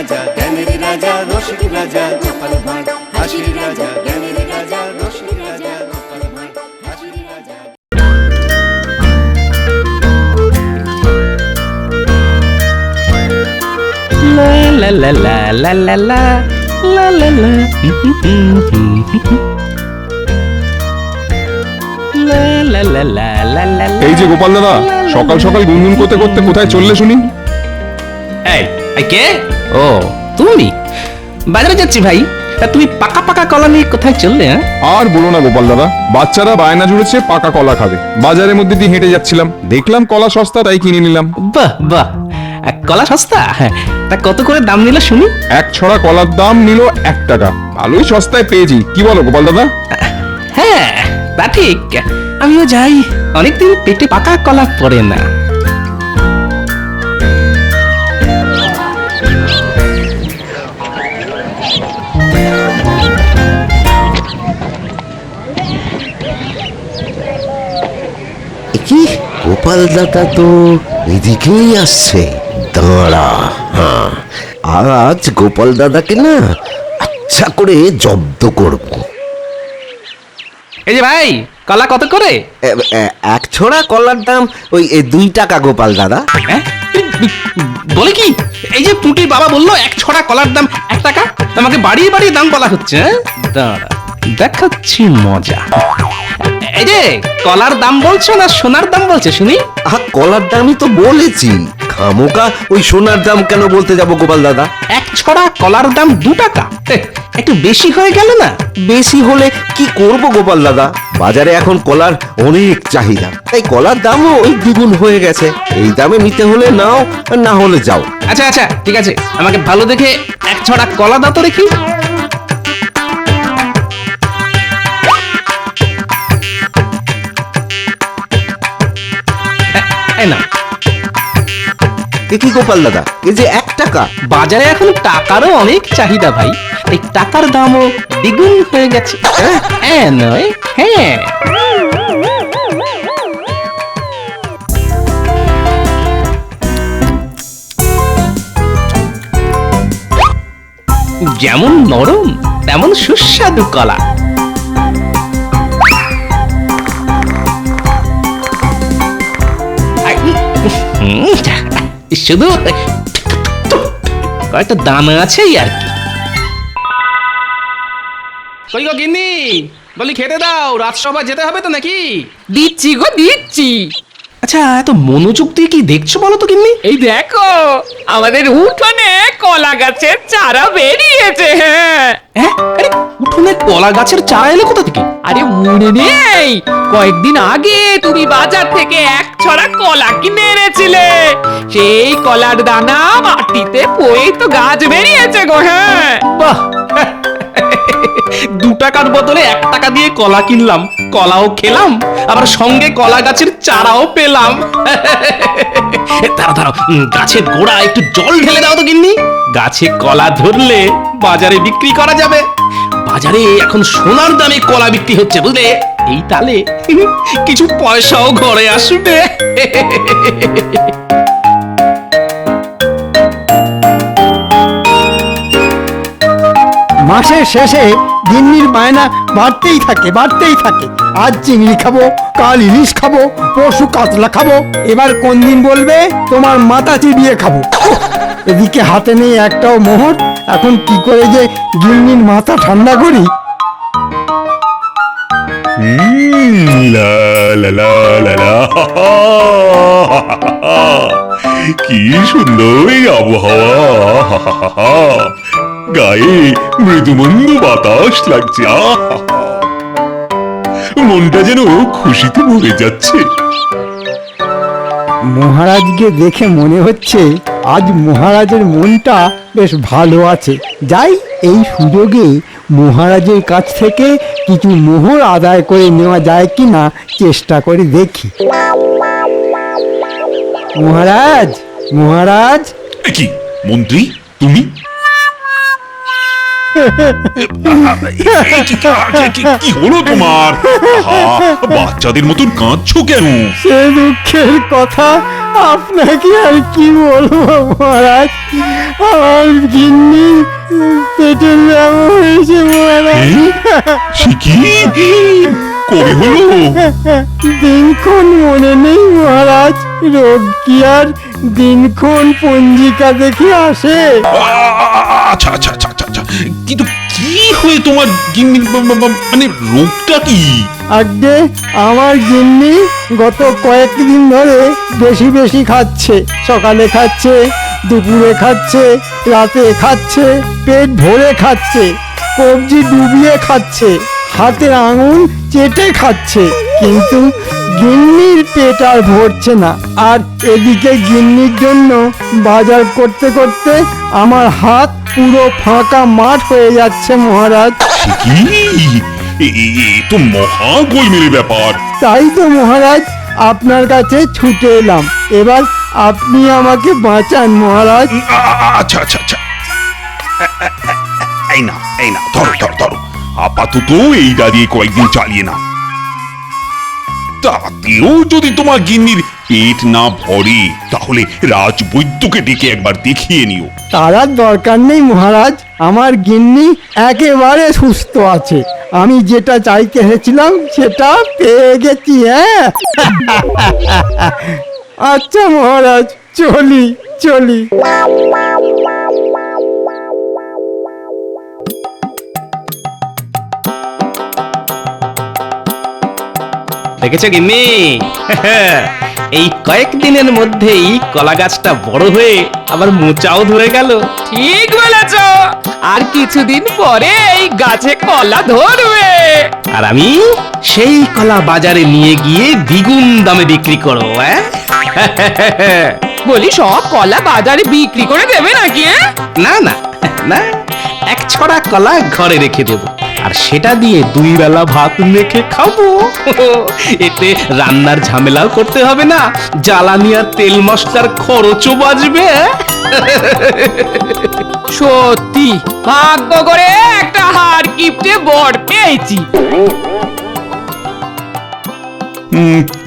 রাজা জ্ঞানের রাজা রসিক রাজা গোপাল ভাঁড় হাসির রাজা জ্ঞানের রাজা রসিক রাজা গোপাল ভাঁড় হাসির রাজা। La la la la la la la la la la la la la la। এই যে গোপাল দাদা, সকাল সকাল গুনগুন করতে করতে কোথায় চললে শুনি? এই কে? ও তুমি? বাজারে যাচ্ছি ভাই। তা তুমি পাকা পাকা কলা নিয়ে কোথায় চললে? আর বলো না গোপাল দাদা, বাচ্চারা বায়না জুড়েছে পাকা কলা খাবে। বাজারের মধ্যে দিয়ে হেঁটে যাচ্ছিলাম, দেখলাম কলা সস্তা, তাই কিনে নিলাম। বাহ বাহ, কলা সস্তা? তা কত করে দাম নিল শুনি? এক ছড়া কলার দাম নিল 1 টাকা। ভালোই সস্তায় পেয়েছি, কি বলো গোপাল দাদা? হ্যাঁ তা ঠিক, আমিও যাই, অনেকদিন পেটে পাকা কলা পড়ে না। কি গোপাল দাদা তো এদিকেই আসছে, দাঁড়া। হ্যাঁ, আজ গোপাল দাদাকে না আচ্ছা করে জব্দ করব। এই যে ভাই, কলা কত করে? এক ছোড়া কলার দাম ওই 2 টাকা গোপাল দাদা। বলে কি? এই যে পুটির বাবা বললো 1 ছড়া কলার দাম 1 টাকা, তোমাকে বাড়িয়ে বাড়িয়ে দাম বলা হচ্ছে? দাঁড়া দেখাচ্ছি মজা। এই যে কলার দাম বলছো না সোনার দাম বলছে শুনি? কলার দামই তো বলেছি, খামোকা ওই সোনার দাম কেন বলতে যাব গোপাল দাদা? 1 ছড়া কলার দাম 2 টাকা, একটু বেশি হয়ে গেল না? বেশি হলে কি করব গোপাল দাদা, বাজারে এখন কলার অনেক চাহিদা, তাই কলার দামও ওই দ্বিগুণ হয়ে গেছে। এই দামে নিতে হলে নাও, না হলে যাও। আচ্ছা আচ্ছা ঠিক আছে, আমাকে ভালো দেখে 1 ছড়া কলা দাও তো দেখি। না কি গোপাল দাদা, এই যে 1 টাকা? বাজারে এখন টাকারও অনেক চাহিদা ভাই, এই টাকার দামও দ্বিগুণ হয়ে গেছে। হ্যাঁ নয়? হ্যাঁ। যেমন নরম তেমন সুস্বাদু কলা। শুধু কয়েকটা দানা আছে আর কি। কই গো গিন্নি, বলি খেতে দাও, রাজসভা যেতে হবে তো নাকি? দিচ্ছি গো দিচ্ছি। আচ্ছা এত মনোযোগ দিয়ে কি দেখছো বলো তো গিন্নি? এই দেখো আমাদের উঠোনে কলা গাছের চারা বেরিয়েছে। হ্যাঁ আরে উঠোনে কলা গাছের চারা এলো কোথা থেকে? আরে মনে নেই কয়েকদিন আগে তুমি বাজার থেকে 1 ছড়া কলা কিনে এনেছিলে, সেই কলার দানা মাটিতে পড়েই তো গাছ বেরিয়েছে গো। হ্যাঁ বাহ, 2 টাকার বদলে 1 টাকা দিয়ে কলা কিনলাম, কলাও খেলাম, আবার সঙ্গে কলা গাছের চারাও পেলাম। দাঁড়াও দাঁড়াও, গাছের গোড়া একটু জল ঢেলে দাও তো গিন্নি, গাছে কলা ধরলে বাজারে বিক্রি করা যাবে। বাজারে এখন সোনার দামে কলা বিক্রি হচ্ছে বুঝলে, এই তালে কিছু পয়সাও ঘরে আসবে। মাসের শেষে গিন্নির বায়না বাড়তেই থাকে। আজ চিংড়ি খাবো, কাল ইলিশ খাবো, পরশু কাতলা খাবো, এবার কোন দিন বলবে তোমার মাথা চিবিয়ে খাবো। এদিকে হাতে নেই একটাও মোহর, এখন কি করে যে গিন্নির মাথা ঠান্ডা করি। লা লা লা লা লা। কি সুন্দর এই আবহাওয়া, গায়ে মৃদুমন্দ বাতাস লাগছে, মনটা যেন খুশিতে ভরে যাচ্ছে। মহারাজকে দেখে মনে হচ্ছে আজ মহারাজের মনটা বেশ ভালো আছে। যাই, এই সুযোগে মহারাজের কাছ থেকে কিছু মোহর আদায় করে নেওয়া যায় কিনা চেষ্টা করে দেখি। মহারাজ, মহারাজ। কি মন্ত্রী তুমি? কি হলো তোমার? বাচ্চাদের মতন কাঁদছো কেন? সে দুঃখের কথা আপনাকে আর কি বলবো মহারাজ, আমার গিন্নি পেটের ব্যায়াম হয়েছে মহারাজ। সে কি কবে হলো? দিনক্ষণ মনে নেই মহারাজ, রোগ কি আর দিনক্ষণ পঞ্জিকা দেখে আসে? আচ্ছা আচ্ছা আচ্ছা আচ্ছা আচ্ছা। কিন্তু কি হয়ে তোমার গিন্নির মানে রোগটা কি? আগে আমার গিন্নি গত কয়েকদিন ধরে বেশি বেশি খাচ্ছে, সকালে খাচ্ছে, দুপুরে খাচ্ছে, রাতে খাচ্ছে, পেট ভরে খাচ্ছে, কবজি ডুবিয়ে খাচ্ছে, হাতের আঙুল চেটে খাচ্ছে, কিন্তু গিন্নির পেট আর ভরছে না। আর এদিকে গিন্নির জন্য বাজার করতে করতে আমার হাত পুরো ফাঁকা মাঠ হয়ে যাচ্ছে মহারাজ। সে কি তো মহা গোলমেলে ব্যাপার। তাই তো মহারাজ আপনার কাছে ছুটে এলাম, এবার আপনি আমাকে বাঁচান মহারাজ। আচ্ছা আচ্ছা আচ্ছা, এই না ধরো ধরো ধরো, আপাতত এইটা দিয়ে কয়েকদিন চালিয়ে নাও। তাতেও যদি তোমার গিন্নির পেট না ভরে তাহলে রাজবৈদ্যকে ডেকে একবার দেখিয়ে নিও। তার আর দরকার নেই মহারাজ, আমার গিন্নি একেবারে সুস্থ আছে। আমি যেটা চাইতে এসেছিলাম সেটা পেয়ে গেছি। হ্যাঁ আচ্ছা মহারাজ, চলি চলি। দেখেছো গিন্নি, এই কয়েকদিনের মধ্যেই কলা গাছটা বড় হয়ে আবার মোচাও ধরে গেল। ঠিক বলেছ, আর কিছুদিন পরে এই গাছে কলা ধরবে। আর আমি সেই কলা বাজারে নিয়ে গিয়ে দ্বিগুণ দামে বিক্রি করবো। বলি সব কলা বাজারে বিক্রি করে দেবে নাকি? না না না, এক ছড়া কলা ঘরে রেখে দেব, আর সেটা দিয়ে 2 বেলা ভাত মেখে খাবো। এতে রান্নার ঝামেলাও করতে হবে না, জ্বালানি আর তেল মশলার খরচও বাঁচবে। সত্যি ভাগ্য করে একটা হাড় কিপটে বর পেয়েছি।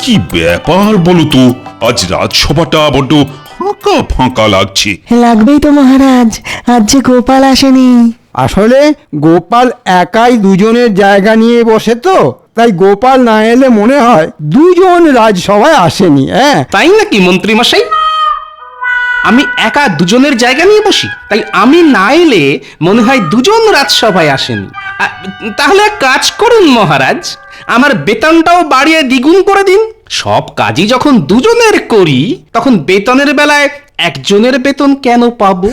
কি ব্যাপার বলো তো, আজ রাজসভাটা বড্ড ফাঁকা ফাঁকা লাগছে। লাগবেই তো মহারাজ, আজ যে গোপাল আসেনি। আসলে গোপাল একাই দুজনের জায়গা নিয়ে বসে তো, তাই গোপাল না এলে মনে হয় দুজন রাজসভায় আসেনি। হ্যাঁ তাই নাকি মন্ত্রী মশাই? আমি একা দুজনের জায়গা নিয়ে বসি, তাই আমি না এলে মনে হয় দুজন রাজসভায় আসেনি। তাহলে এক কাজ করুন মহারাজ, আমার বেতনটাও বাড়িয়ে দ্বিগুণ করে দিন। সব কাজই যখন দুজনের করি, তখন বেতনের বেলায় একজনের বেতন কেন পাবো?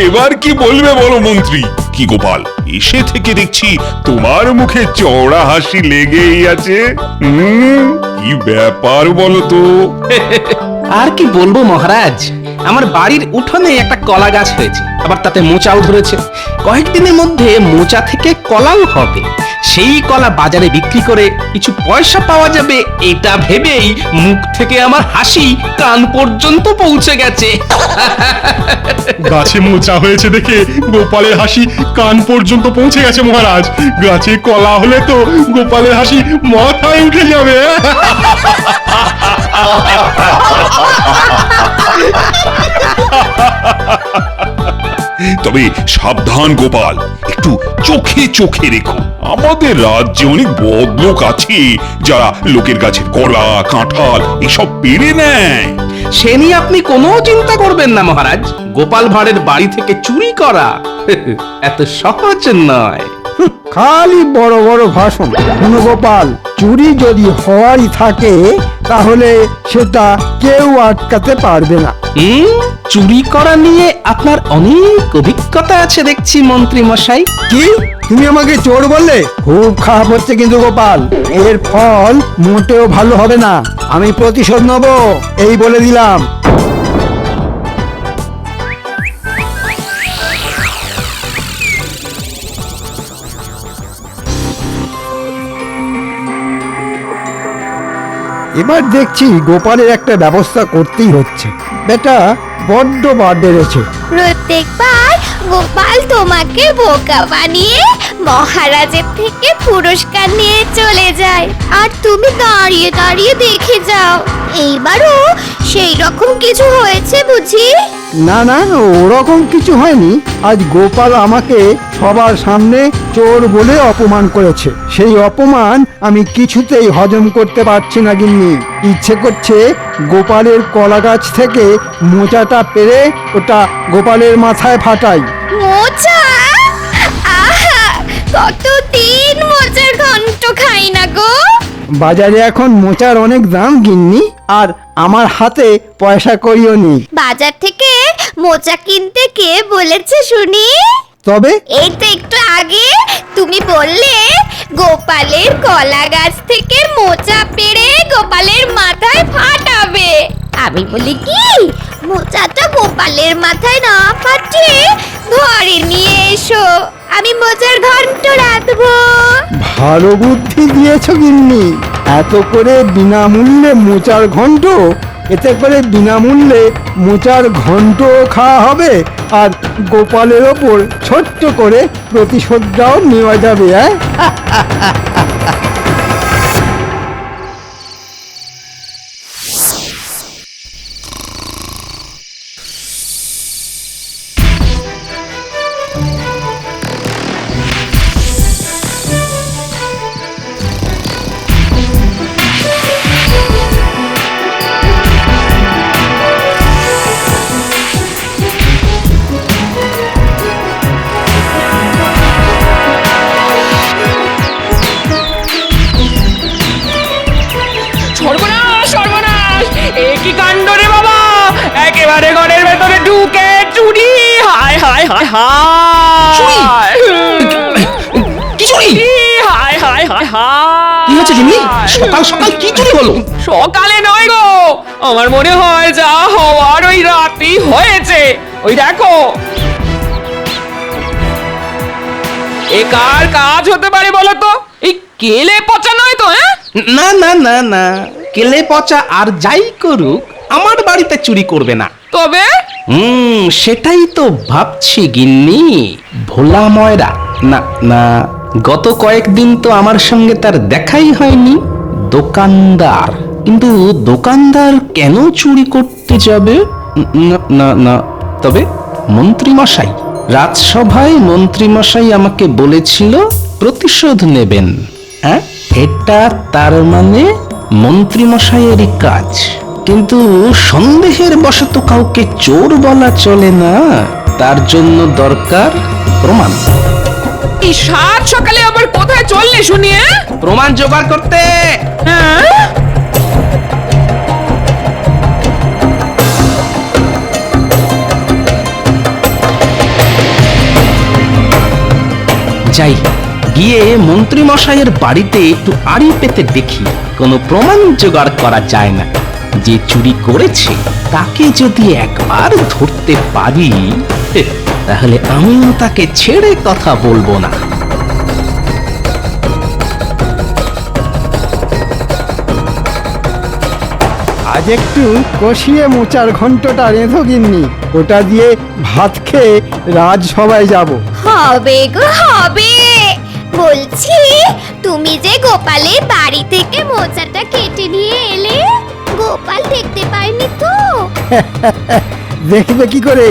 এবার কি বলবে বলো মন্ত্রী? কি গোপাল, এসে থেকে দেখছি তোমার মুখে চওড়া হাসি লেগেই আছে। কি ব্যাপার বলো তো? আর কি বলবো মহারাজ, আমার বাড়ির উঠোনে একটা কলা গাছ হয়েছে, আবার তাতে মোচাও ধরেছে। কয়েকদিনের মধ্যে মোচা থেকে কলাও হবে, সেই কলা বাজারে বিক্রি করে কিছু পয়সা পাওয়া যাবে, এটা ভেবেই মুখ থেকে আমার হাসি কান পর্যন্ত পৌঁছে গেছে। গাছে মোচা হয়েছে দেখে গোপালের হাসি কান পর্যন্ত পৌঁছে গেছে মহারাজ। গাছে কলা হলে তো গোপালের হাসি মাথায় উঠে যাবে। তবে সাবধান গোপাল, একটু চোখে চোখে রেখো। আমাদের রাজ্যে অনেক বদলোক আছে যারা লোকের গাছের কলা কাঁঠাল এসব পেরে নেয়। সে নিয়ে আপনি কোনো চিন্তা করবেন না মহারাজ, গোপাল ভাঁড়ের বাড়ি থেকে চুরি করা এত সহজ নয়। খালি বড় বড় ভাষণ। শোনো গোপাল, চুরি যদি হওয়ারই থাকে তাহলে সেটা কেউ আটকাতে পারবে না। চুরি করা নিয়ে আপনার অনেক অভিজ্ঞতা আছে দেখছি মন্ত্রী মশাই। কি তুমি আমাকে চোর বললে? খুব খারাপ হচ্ছে কিন্তু গোপাল, এর ফল মোটেও ভালো হবে না। আমি প্রতিশোধ নেব, এই বলে দিলাম। এবার দেখছি গোপালের একটা ব্যবস্থা করতেই হচ্ছে। বেটা বড্ড বার বেড়েছে। প্রত্যেকবার গোপাল তোমাকে বোকা বানিয়ে মহারাজের থেকে পুরস্কার নিয়ে চলে যায় আর তুমি দাঁড়িয়ে দাঁড়িয়ে দেখে যাও। এইবারও সেই রকম কিছু হয়েছে বুঝি? না না, ওরকম কিছু হয়নি। আজ গোপাল আমাকে সবার সামনে চোর বলে অপমান করেছে। সেই অপমান আমি কিছুতেই হজম করতে পারছি না গিন্নি। ইচ্ছে করছে গোপালের কলা গাছ থেকে মোচাটা পেরে ওটা গোপালের মাথায় ফাটাই। মোচা? আহা, কতদিন মোচার ঘন্ট খাই না গো। বাজারে এখন মোচার অনেক দাম গিন্নি, আর আমার হাতে পয়সা করিও নেই। বাজার থেকে মোচা কিনতে কে বলেছে শুনি? তবে এই তো একটু আগে তুমি বললে গোপালের কলা গাছ থেকে মোচা পেড়ে গোপালের মাথায় ফাটাবে। আমি বলি কি, মোচাটা গোপালের মাথায় না ফাটিয়ে ঘরে নিয়ে এসো, আমি মোচার ঘন্ট রাঁধবো। ভালো বুদ্ধি দিয়েছো গিন্নি। এত করে বিনামূল্যে মোচার ঘন্ট, এতে করে বিনামূল্যে মোচার ঘন্ট খাওয়া হবে, আর গোপালের ওপর ছোট্ট করে প্রতিশোধটাও নেওয়া যাবে। সর্বনাশ সর্বনাশ, এ কি কাণ্ড রে বাবা! একেবারে ঘরের ভেতরে ঢুকে চুরি! হায় হায় হায় হায়! কি চুরি? হায় হায় হায় হায়! কি হয়েছে জিম্মি? সকাল সকাল কি চুরি হলো? সকালে নয় গো, আমার মনে হয় যা হওয়ার ওই রাতেই হয়েছে। ওই দেখো, এ কার কাজ হতে পারে বলো তো? এই কেলে পচা নয় তো? হ্যাঁ, না না না না, কেলে পচা আর যাই করুক আমার বাড়িতে চুরি করবে না। তবে সেটাই তো ভাবছি গিন্নি। ভোলা ময়রা না না, গত কয়েকদিন তো আমার সঙ্গে তার দেখাই হয়নি। দোকানদার, কিন্তু দোকানদার কেন চুরি করতে যাবে? না না না, তবে মন্ত্রী মশাই, রাজসভায় মন্ত্রী মশাই আমাকে বলেছিল প্রতিশোধ নেবেন। হ্যাঁ, এটা তার মানে মন্ত্রী মশাইয়েরই কাজ। কিন্তু সন্দেহের বশত কাউকে চোর বলা চলে না, তার জন্য দরকার প্রমাণ। এই সাত সকালে আবার কোথায় চললে শুনি? প্রমাণ জোগাড় করতে। হ্যাঁ, যাই, গিয়ে মন্ত্রী মশাইয়ের বাড়িতে একটু আড়ি পেতে দেখি কোনো প্রমাণ জোগাড় করা যায় না। যে চুরি করেছে তাকে যদি একবার ধরতে পারি, তাহলে আমিও তাকে ছেড়ে কথা বলবো না। আজ একটু কষিয়ে মোচার ঘন্টটা রেঁধো গিন্নি, ওটা দিয়ে ভাত খেয়ে রাজসভায় যাব। হবে গো হবে। বলছি, তুমি যে গোপালের বাড়ি থেকে মোচাটা কেটে নিয়ে এলে, গোপাল দেখতে পায়নি তো? দেখবে কি করে?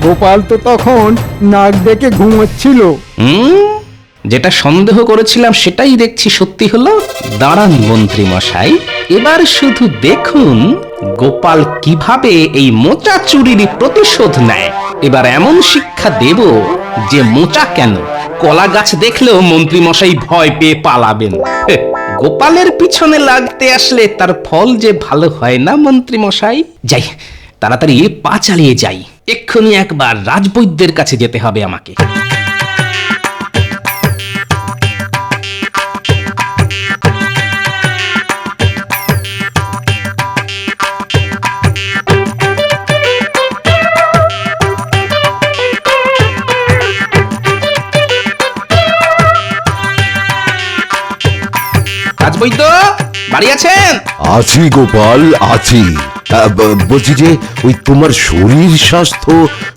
গোপাল তো তখন নাক ডেকে ঘুমোচ্ছিল। যেটা সন্দেহ করেছিলাম সেটাই দেখছি সত্যি হলো। দাঁড়ান মন্ত্রী মশাই, এবার শুধু দেখুন গোপাল কিভাবে এই মোচা চুরির প্রতিশোধ নেয়। এবার এমন শিক্ষা দেব যে মোচা কেন, কলা গাছ দেখলেও মন্ত্রী মশাই ভয় পেয়ে পালাবেন। গোপালের পিছনে লাগতে আসলে তার ফল যে ভালো হয় না মন্ত্রী মশাই। যাই, তাড়াতাড়ি পা চালিয়ে যাই, এক্ষুনি একবার রাজবৈদ্যের কাছে যেতে হবে আমাকে। রাজবৈদ্য, বাড়ি আছেন? আছি গোপাল, আছি। তা বলছি যে ওই তোমার শরীর স্বাস্থ্য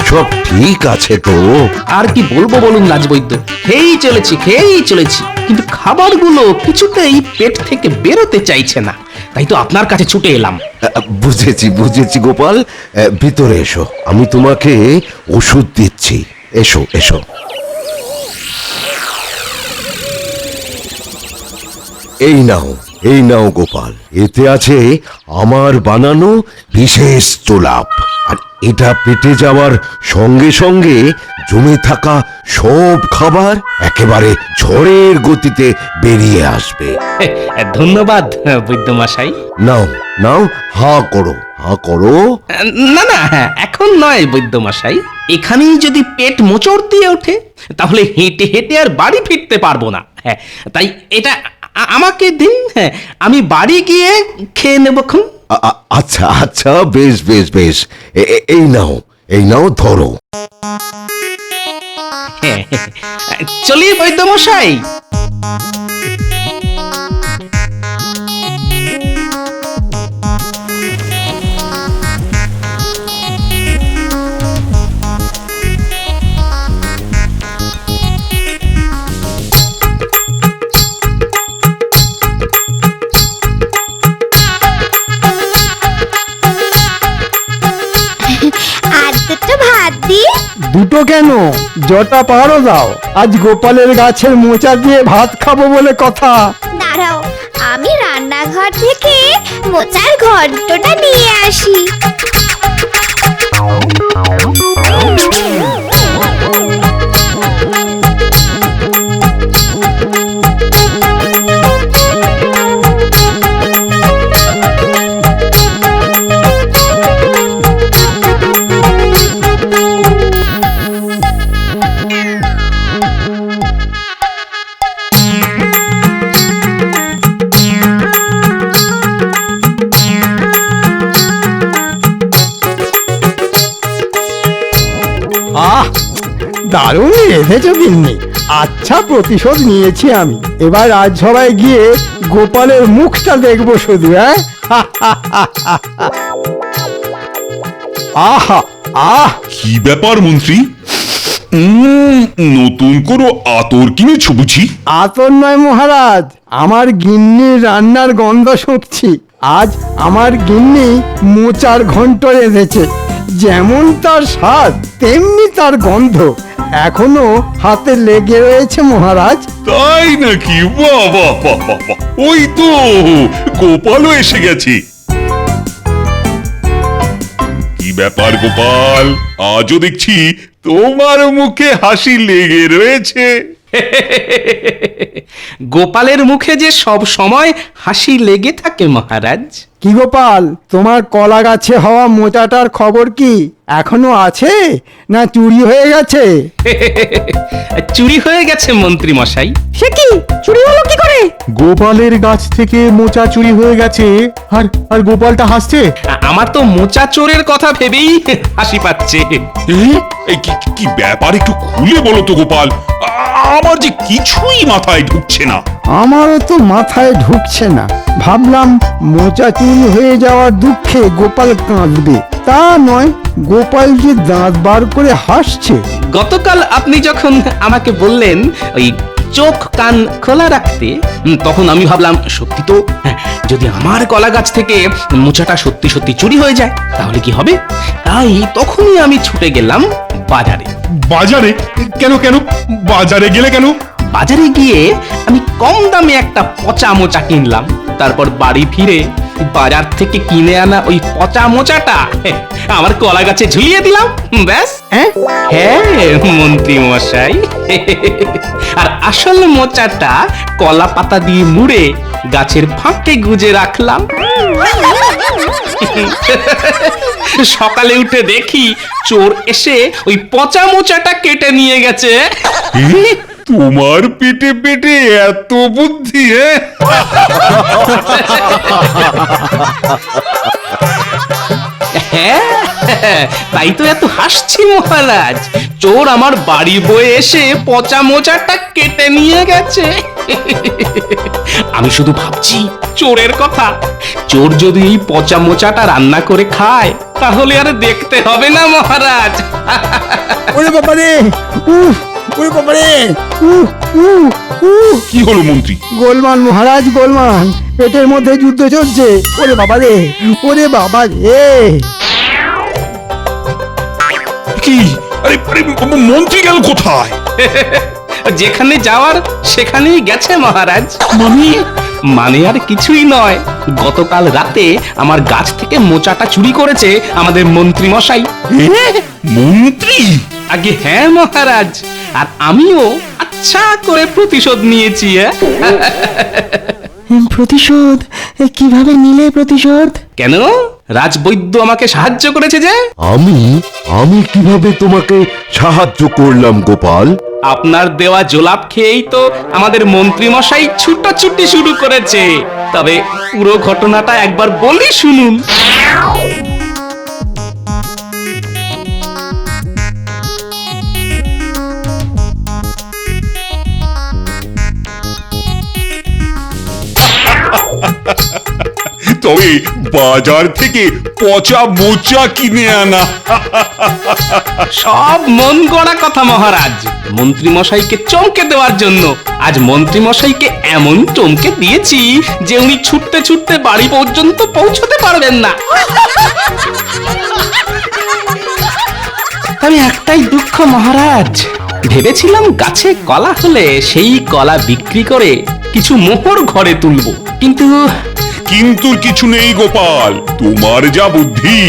সব ঠিক আছে তো? আর কি বলবো বলুন রাজবৈদ্য, খেয়েই চলেছি কিন্তু খাবারগুলো কিছুতেই পেট থেকে বেরোতে চাইছে না, তাই তো আপনার কাছে ছুটে এলাম। বুঝেছি গোপাল, ভিতরে এসো, আমি তোমাকে ওষুধ দিচ্ছি। এসো এসো। এই নাও গোপাল, এতে আছে আমার বানানো বিশেষ তোলাপ, আর এটা পেটে যাওয়ার সঙ্গে সঙ্গে জমে থাকা সব খাবার একেবারে ঝড়ের গতিতে বেরিয়ে আসবে। ধন্যবাদ বৈদ্যমশাই। নাও নাও, হাঁ করো। না না, এখন নয় বৈদ্যমশাই, এখানেই যদি পেট মোচড় দিয়ে ওঠে তাহলে হেঁটে হেঁটে আর বাড়ি ফিরতে পারবো না। তাই এটা আমাকে দিন, আমি বাড়ি গিয়ে খেয়ে নেবক্ষণ। আচ্ছা, বেশ, এই নাও ধরো। চলি বৈদ্যমশাই। আর দুটো ভাত দি। দুটো কেন, যটা পারো দাও। আজ গোপালের গাছের মোচা দিয়ে ভাত খাবো বলে কথা। দাঁড়াও, আমি রান্নাঘর থেকে মোচার ঘন্টটা নিয়ে আসি। আহ, দারুণ রেঁধেছো গিন্নি। আচ্ছা, প্রতিশোধ নিয়েছি আমি। এবার রাজসভায় গিয়ে গোপালের মুখটা দেখবো শুধু। আহা আহ, কি ব্যাপার মন্ত্রী? নতুন কোনো আতর কিনেছো বুঝি? আতর নয় মহারাজ, আমার গিন্নির রান্নার গন্ধ শুকছি। আজ আমার গিন্নি মোচার ঘন্ট রেঁধেছে, যেমন তার স্বাদ তেমনি তার গন্ধ এখনো হাতে লেগে রয়েছে মহারাজ। তাই নাকি? বাহ, ওই তো গোপালও এসে গেছে। কি ব্যাপার গোপাল, আজও দেখছি তোমার মুখে হাসি লেগে রয়েছে। গোপালের মুখে যে সব সময় হাসি লেগে থাকে মহারাজ। কি গোপাল, তোমার কলা গাছে হওয়া মোচাটার খবর কি? এখনো আছে না চুরি হয়ে গেছে? চুরি হয়ে গেছে মন্ত্রী মশাই। সে কি, চুরি হলো কি করে? গোপালের গাছ থেকে মোচা চুরি হয়ে গেছে, আর গোপালটা হাসছে। আমার তো মোচা চোরের কথা ভেবেই হাসি পাচ্ছে। এই কি ব্যাপার, একটু খুলে বলো তো গোপাল, আমার যে কিছুই মাথায় ঢুকছে না। আমারও তো মাথায় ঢুকছে না। ভাবলাম মোচা চুরি হয়ে যাওয়ার দুঃখে গোপাল কাঁদবে, তা নয়, গোপাল যে দাঁত বার করে হাসছে। গতকাল আপনি যখন আমাকে বললেন ওই চোখ কান খোলা রাখতে, তখন আমি ভাবলাম সত্যি তো, যদি আমার কলা গাছ থেকে মোচাটা সত্যি সত্যি চুরি হয়ে যায় তাহলে কি হবে। তাই তখনই আমি ছুটে গেলাম বাজারে। বাজারে? কেন বাজারে গেলে কেন? বাজারে গিয়ে আমি কম দামে একটা পচা মোচা কিনলাম, তারপর বাড়ি ফিরে বাজার থেকে কিনে আনা ওই পচা মোচাটা আমার কলা গাছে ঝুলিয়ে দিলাম। ব্যাস। হ্যাঁ মন্ত্রী মশাই, আর আসল মোচাটা কলা পাতা দিয়ে মুড়ে গাছের ফাঁকে গুজে রাখলাম। সকালে উঠে দেখি চোর এসে ওই পচা মোচাটা কেটে নিয়ে গেছে। তোমার পেটে এত বুদ্ধি? হ্যাঁ, তাই তো এত হাসছি মহারাজ। চোর আমার বাড়ি বয়ে এসে পচা মোচাটা কেটে নিয়ে গেছে। আমি শুধু ভাবছি চোরের কথা। চোর যদি এই পচা মোচাটা রান্না করে খায় তাহলে আর দেখতে হবে না মহারাজ। ওরে বাবা রে, উফ, ওরে বাবা রে, উফ, উফ, উফ। কি হলো মন্ত্রী? গোলমাল মহারাজ, গোলমাল, পেটের মধ্যে যুদ্ধ চলছে। ওরে বাবা রে, ওরে বাবা রে। কি? আরে আরে, মন্ত্রী গেল কোথায়? যেখানে যাওয়ার সেখানেই গেছে মহারাজ। মানে আর কিছুই নয়, গতকাল রাতে আমার গাছ থেকে মোচাটা চুরি করেছে আমাদের মন্ত্রী মশাই। মন্ত্রী? আগে হ্যাঁ মহারাজ, আর আমিও আচ্ছা করে প্রতিশোধ নিয়েছি। প্রতিশোধ? কিভাবে নিলে প্রতিশোধ? কেন, রাজবৈদ্য আমাকে সাহায্য করেছে যে। আমি কিভাবে তোমাকে সাহায্য করলাম গোপাল? আপনার দেওয়া জোলাপ খেয়েই তো আমাদের মন্ত্রী মশাই ছুটোছুটি শুরু করেছে। তবে পুরো ঘটনাটা একবার বলি শুনুন। তবে বাজার থেকে পচা মোচা কিনে আনা। সব মন গড়া কথা মহারাজ, মন্ত্রী মশাইকে চমকে দেওয়ার জন্য। আজ মন্ত্রী মশাইকে এমন চমকে দিয়েছি যে উনি ছুটতে ছুটতে বাড়ি পর্যন্ত পৌঁছতে পারবেন না। তবে একটাই দুঃখ মহারাজ, ভেবেছিলাম গাছে কলা হলে সেই কলা বিক্রি করে কিছু মোহর ঘরে তুলবো, কিন্তু কিন্তু কিছু নেই গোপাল, তোমার যা বুদ্ধি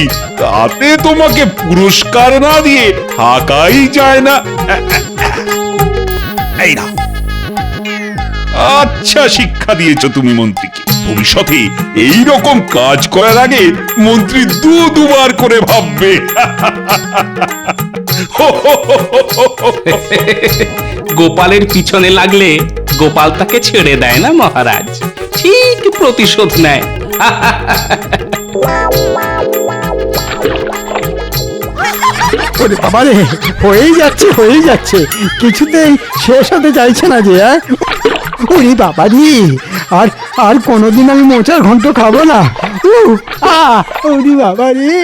তাতে তোমাকে পুরস্কার না দিয়ে থাকাই যায় না। এই নাও। আচ্ছা শিক্ষা দিয়েছো তুমি মন্ত্রীকে। ভবিষ্যতে এই রকম কাজ করার আগে মন্ত্রী দুবার করে ভাববে। গোপালের পিছনে লাগলে গোপাল তাকে ছেড়ে দেয় না মহারাজ, ঠিক প্রতিশোধ নেয়। ওরে বাবা রে, হয়েই যাচ্ছে, হয়েই যাচ্ছে, কিছুতেই শেষ হতে চাইছে না যে। ওরে বাবা রে, আর আর কোনোদিন আমি মোচার ঘন্ট খাবো না। ওরে বাবা রে।